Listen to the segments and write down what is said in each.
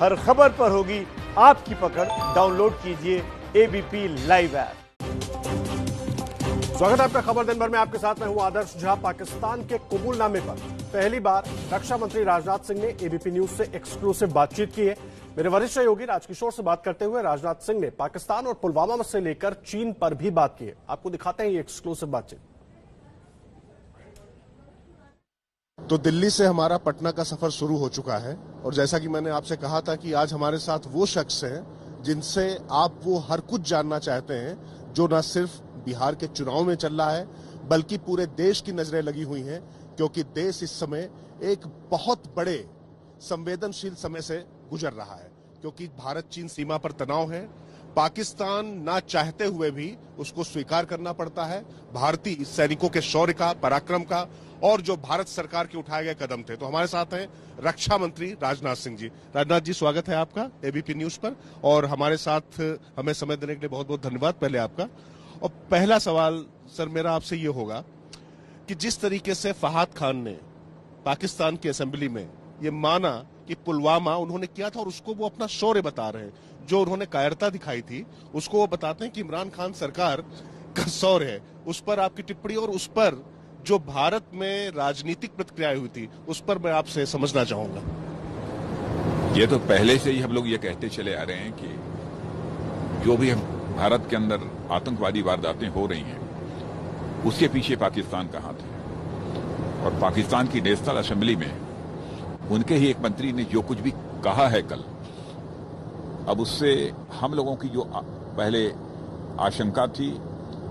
हर खबर पर होगी आपकी पकड़। डाउनलोड कीजिए एबीपी लाइव ऐप। स्वागत है आपका खबर दिन भर में। आपके साथ मैं हूं आदर्श झा। पाकिस्तान के कबूलनामे पर पहली बार रक्षा मंत्री राजनाथ सिंह ने एबीपी न्यूज से एक्सक्लूसिव बातचीत की है। मेरे वरिष्ठ सहयोगी राजकिशोर से बात करते हुए राजनाथ सिंह ने पाकिस्तान और पुलवामा से लेकर चीन पर भी बात की है। आपको दिखाते हैं ये एक्सक्लूसिव बातचीत। तो दिल्ली से हमारा पटना का सफर शुरू हो चुका है और जैसा कि मैंने आपसे कहा था कि आज हमारे साथ वो शख्स हैं जिनसे आप वो हर कुछ जानना चाहते हैं जो न सिर्फ बिहार के चुनाव में चल रहा है बल्कि पूरे देश की नजरें लगी हुई हैं, क्योंकि देश इस समय एक बहुत बड़े संवेदनशील समय से गुजर रहा है। क्योंकि भारत चीन सीमा पर तनाव है, पाकिस्तान ना चाहते हुए भी उसको स्वीकार करना पड़ता है भारतीय सैनिकों के शौर्य का, पराक्रम का और जो भारत सरकार के उठाए गए कदम थे। तो हमारे साथ हैं रक्षा मंत्री राजनाथ सिंह जी। राजनाथ जी, स्वागत है आपका एबीपी न्यूज पर और हमारे साथ हमें समय देने के लिए बहुत बहुत धन्यवाद पहले आपका। और पहला सवाल सर मेरा आपसे ये होगा कि जिस तरीके से फहाद खान ने पाकिस्तान की असेंबली में ये माना कि पुलवामा उन्होंने किया था और उसको वो अपना शौर्य बता रहे हैं, जो उन्होंने कायरता दिखाई थी उसको वो बताते हैं कि इमरान खान सरकार का शौर्य है, उस पर आपकी टिप्पणी और उस पर जो भारत में राजनीतिक प्रतिक्रियाएं हुई थी उस पर मैं आपसे समझना चाहूंगा। ये तो पहले से ही हम लोग ये कहते चले आ रहे हैं कि जो भी हम भारत के अंदर आतंकवादी वारदातें हो रही हैं उसके पीछे पाकिस्तान का हाथ है। और पाकिस्तान की नेशनल असेंबली में उनके ही एक मंत्री ने जो कुछ भी कहा है कल, अब उससे हम लोगों की जो पहले आशंका थी,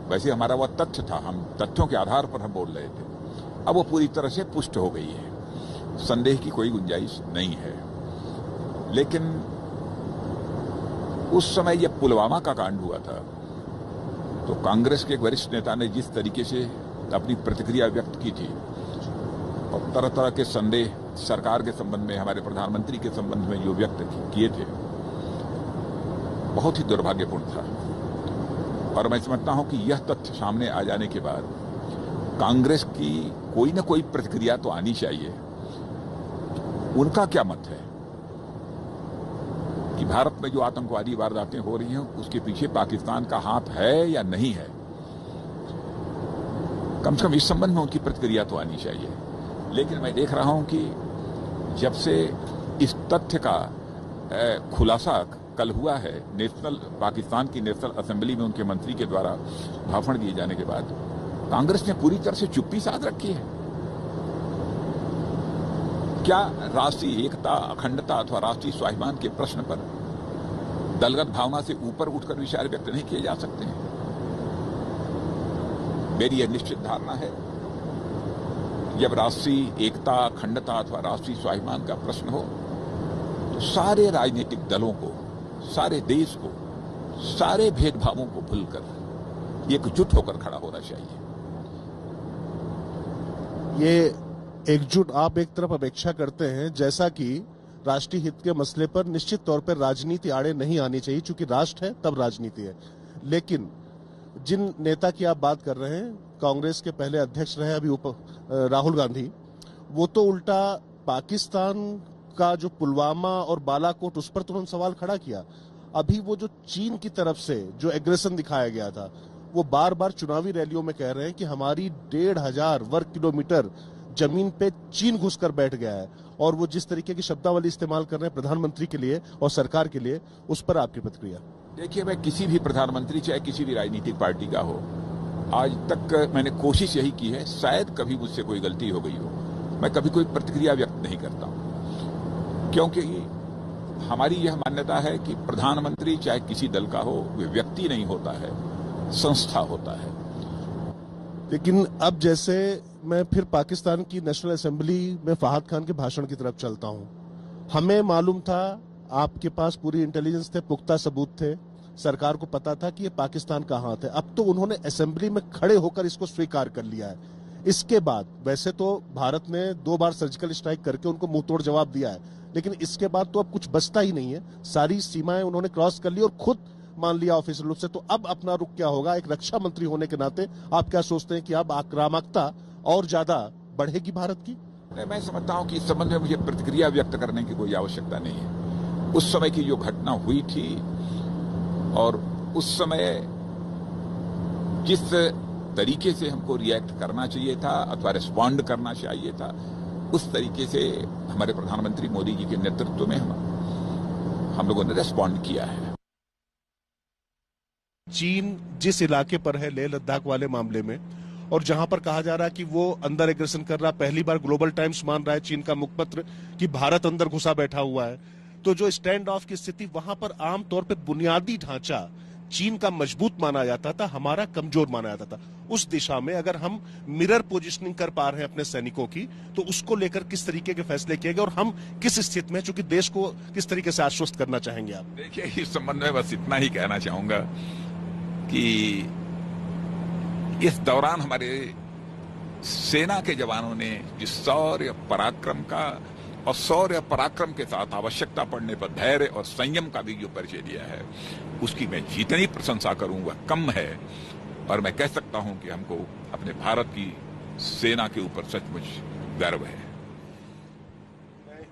वैसे हमारा वह तथ्य था, हम तथ्यों के आधार पर हम बोल रहे थे, अब वो पूरी तरह से पुष्ट हो गई है, संदेह की कोई गुंजाइश नहीं है। लेकिन उस समय जब पुलवामा का कांड हुआ था तो कांग्रेस के एक वरिष्ठ नेता ने जिस तरीके से अपनी प्रतिक्रिया व्यक्त की थी और तरह तरह के संदेह सरकार के संबंध में, हमारे प्रधानमंत्री के संबंध में जो व्यक्त किए थे, बहुत ही दुर्भाग्यपूर्ण था। और मैं समझता हूं कि यह तथ्य सामने आ जाने के बाद कांग्रेस की कोई न कोई प्रतिक्रिया तो आनी चाहिए। उनका क्या मत है कि भारत में जो आतंकवादी वारदातें हो रही हैं उसके पीछे पाकिस्तान का हाथ है या नहीं है? कम से कम इस संबंध में उनकी प्रतिक्रिया तो आनी चाहिए। लेकिन मैं देख रहा हूं कि जब से इस तथ्य का खुलासा कल हुआ है पाकिस्तान की नेशनल असेंबली में उनके मंत्री के द्वारा भाषण दिए जाने के बाद, कांग्रेस ने पूरी तरह से चुप्पी साध रखी है। क्या राष्ट्रीय एकता, अखंडता अथवा राष्ट्रीय स्वाभिमान के प्रश्न पर दलगत भावना से ऊपर उठकर विचार व्यक्त नहीं किए जा सकते हैं? मेरी यह निश्चित धारणा है जब राष्ट्रीय एकता, अखंडता अथवा राष्ट्रीय स्वाभिमान का प्रश्न हो तो सारे राजनीतिक दलों को, सारे देश को, सारे भेदभावों को भूलकर एकजुट होकर खड़ा होना चाहिए। ये एकजुट आप एक तरफ अपेक्षा करते हैं, जैसा कि राष्ट्रीय हित के मसले पर निश्चित तौर पर राजनीति आड़े नहीं आनी चाहिए, क्योंकि राष्ट्र है तब राजनीति है। लेकिन जिन नेता की आप बात कर रहे हैं, कांग्रेस के पहले अध्यक्ष रहे अभी राहुल गांधी, वो तो उल्टा पाकिस्तान का जो पुलवामा और बालाकोट उस पर तुरंत सवाल खड़ा किया। अभी वो जो चीन की तरफ से जो एग्रेशन दिखाया गया था, वो बार बार चुनावी रैलियों में कह रहे हैं कि हमारी 1500 वर्ग किलोमीटर जमीन पे चीन घुसकर बैठ गया है। और वो जिस तरीके की शब्दावली इस्तेमाल कर रहे हैं प्रधानमंत्री के लिए और सरकार के लिए, उस पर आपकी प्रतिक्रिया? देखिए, मैं किसी भी प्रधानमंत्री चाहे किसी भी राजनीतिक पार्टी का हो, आज तक मैंने कोशिश यही की है, शायद कभी मुझसे कोई गलती हो गई हो, मैं कभी कोई प्रतिक्रिया व्यक्त नहीं करता हूं, क्योंकि हमारी यह मान्यता है कि प्रधानमंत्री चाहे किसी दल का हो, वे व्यक्ति नहीं होता है, संस्था होता है। लेकिन अब जैसे मैं फिर पाकिस्तान की नेशनल असेंबली में फहाद खान के भाषण की तरफ चलता हूं, हमें मालूम था, आपके पास पूरी इंटेलिजेंस थे, पुख्ता सबूत थे, सरकार को पता था कि ये पाकिस्तान का हाथ है। अब तो उन्होंने असेंबली में खड़े होकर इसको स्वीकार कर लिया है। इसके बाद वैसे तो भारत ने 2 बार सर्जिकल स्ट्राइक करके उनको मुंहतोड़ जवाब दिया है, लेकिन इसके बाद तो अब कुछ बचता ही नहीं है। सारी सीमाएं उन्होंने क्रॉस कर ली और खुद मान लिया ऑफिशियल रूप से। तो अब अपना रुख क्या होगा? एक रक्षा मंत्री होने के नाते आप क्या सोचते हैं कि अब आक्रामकता और ज्यादा बढ़ेगी भारत की? मैं समझता हूं कि इस संबंध में मुझे प्रतिक्रिया व्यक्त करने की कोई आवश्यकता नहीं है। उस समय की जो घटना हुई थी और उस समय जिस तरीके से हमको रिएक्ट करना चाहिए था अथवा रिस्पॉन्ड करना चाहिए था, उस तरीके से हमारे प्रधानमंत्री मोदी जी के नेतृत्व में हम लोगों ने रिस्पॉन्ड किया है। चीन जिस इलाके पर है, लेह लद्दाख वाले मामले में, और जहां पर कहा जा रहा है कि वो अंदर एग्रेशन कर रहा, पहली बार ग्लोबल टाइम्स मान रहा है चीन का मुखपत्र कि भारत अंदर घुसा बैठा हुआ है, तो जो स्टैंड ऑफ की स्थिति वहां पर आमतौर पर बुनियादी ढांचा चीन का मजबूत माना जाता था, हमारा कमजोर माना जाता था। उस दिशा में अगर हम मिरर पोजिशनिंग कर पा रहे हैं अपने सैनिकों की, तो उसको लेकर किस तरीके के फैसले किए गए और हम किस स्थिति में, चूंकि देश को किस तरीके से आश्वस्त करना चाहेंगे आप? देखिए, इस संबंध में बस इतना ही कहना चाहूंगा कि इस दौरान हमारे सेना के जवानों ने जिस शौर्य पराक्रम का और शौर्य पराक्रम के साथ आवश्यकता पड़ने पर धैर्य और संयम का भी जो परिचय दिया है, उसकी मैं जितनी प्रशंसा करूं वह कम है। और मैं कह सकता हूं कि हमको अपने भारत की सेना के ऊपर सचमुच गर्व है।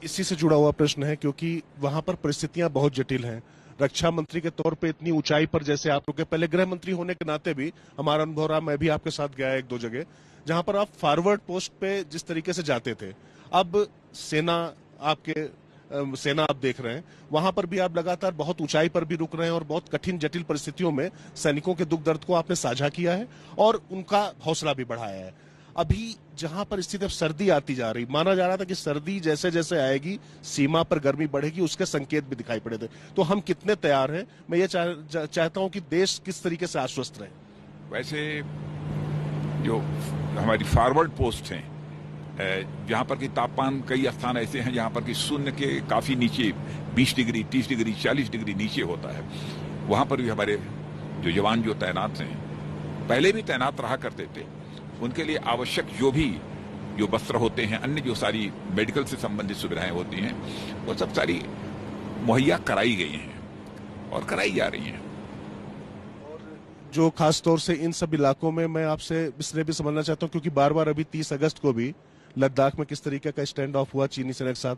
इसी से जुड़ा हुआ प्रश्न है, क्योंकि वहां पर परिस्थितियां बहुत जटिल हैं। रक्षा मंत्री के तौर पे इतनी ऊंचाई पर, जैसे आप लोग के पहले गृह मंत्री होने के नाते भी हमारा अनुभव रहा, मैं भी आपके साथ गया एक दो जगह, जहां पर आप फॉरवर्ड पोस्ट पे जिस तरीके से जाते थे, अब सेना आप देख रहे हैं, वहां पर भी आप लगातार बहुत ऊंचाई पर भी रुक रहे हैं और बहुत कठिन जटिल परिस्थितियों में सैनिकों के दुख दर्द को आपने साझा किया है और उनका हौसला भी बढ़ाया है। अभी जहां पर स्थिति अब सर्दी आती जा रही, माना जा रहा था कि सर्दी जैसे जैसे आएगी सीमा पर गर्मी बढ़ेगी, उसके संकेत भी दिखाई पड़े थे, तो हम कितने तैयार हैं? मैं ये चाहता हूं कि देश किस तरीके से आश्वस्त रहे। वैसे जो हमारी फॉरवर्ड पोस्ट हैं, जहां पर कि तापमान कई स्थान ऐसे हैं जहां पर कि शून्य के काफी नीचे 20 डिग्री 30 डिग्री 40 डिग्री नीचे होता है, वहां पर भी हमारे जो जवान जो तैनात हैं, पहले भी तैनात रहा करते थे, उनके लिए आवश्यक जो वस्त्र होते हैं, अन्य जो सारी मेडिकल से संबंधित सुविधाएं होती हैं, वो सब सारी मुहैया कराई गई हैं और कराई जा रही हैं। जो खास तौर से इन सब इलाकों में मैं आपसे इसलिए भी समझना चाहता हूं क्योंकि बार बार अभी 30 अगस्त को भी लद्दाख में किस तरीके का स्टैंड ऑफ हुआ चीनी सेना के साथ,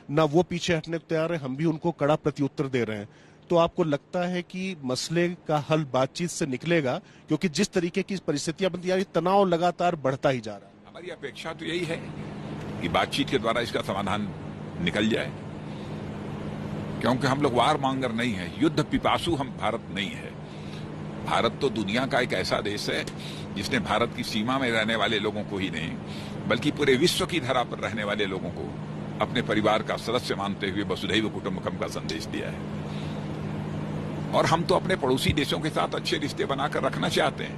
ना वो पीछे हटने को तैयार है, हम भी उनको कड़ा प्रत्युत्तर दे रहे हैं। तो आपको लगता है कि मसले का हल बातचीत से निकलेगा? क्योंकि जिस तरीके की परिस्थितियां बनती जा रही, तनाव लगातार बढ़ता ही जा रहा है। हमारी अपेक्षा तो यही है कि बातचीत के द्वारा इसका समाधान निकल जाए, क्योंकि हम लोग वार मांगर नहीं है, युद्ध पिपासु हम भारत नहीं है। भारत तो दुनिया का एक ऐसा देश है जिसने भारत की सीमा में रहने वाले लोगों को ही नहीं, बल्कि पूरे विश्व की धरा पर रहने वाले लोगों को अपने परिवार का सदस्य मानते हुए वसुधैव कुटुंबकम का संदेश दिया है। और हम तो अपने पड़ोसी देशों के साथ अच्छे रिश्ते बनाकर रखना चाहते हैं,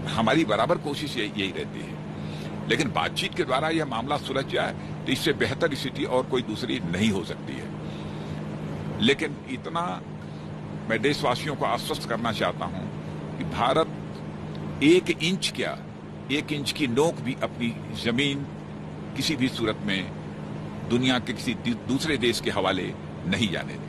हमारी बराबर कोशिश यही रहती है। लेकिन बातचीत के द्वारा यह मामला सुलझ जाए तो इससे बेहतर स्थिति और कोई दूसरी नहीं हो सकती है। लेकिन इतना मैं देशवासियों को आश्वस्त करना चाहता हूं कि भारत 1 इंच क्या, 1 इंच की नोक भी अपनी जमीन किसी भी सूरत में दुनिया के किसी दूसरे देश के हवाले नहीं जाने देगा।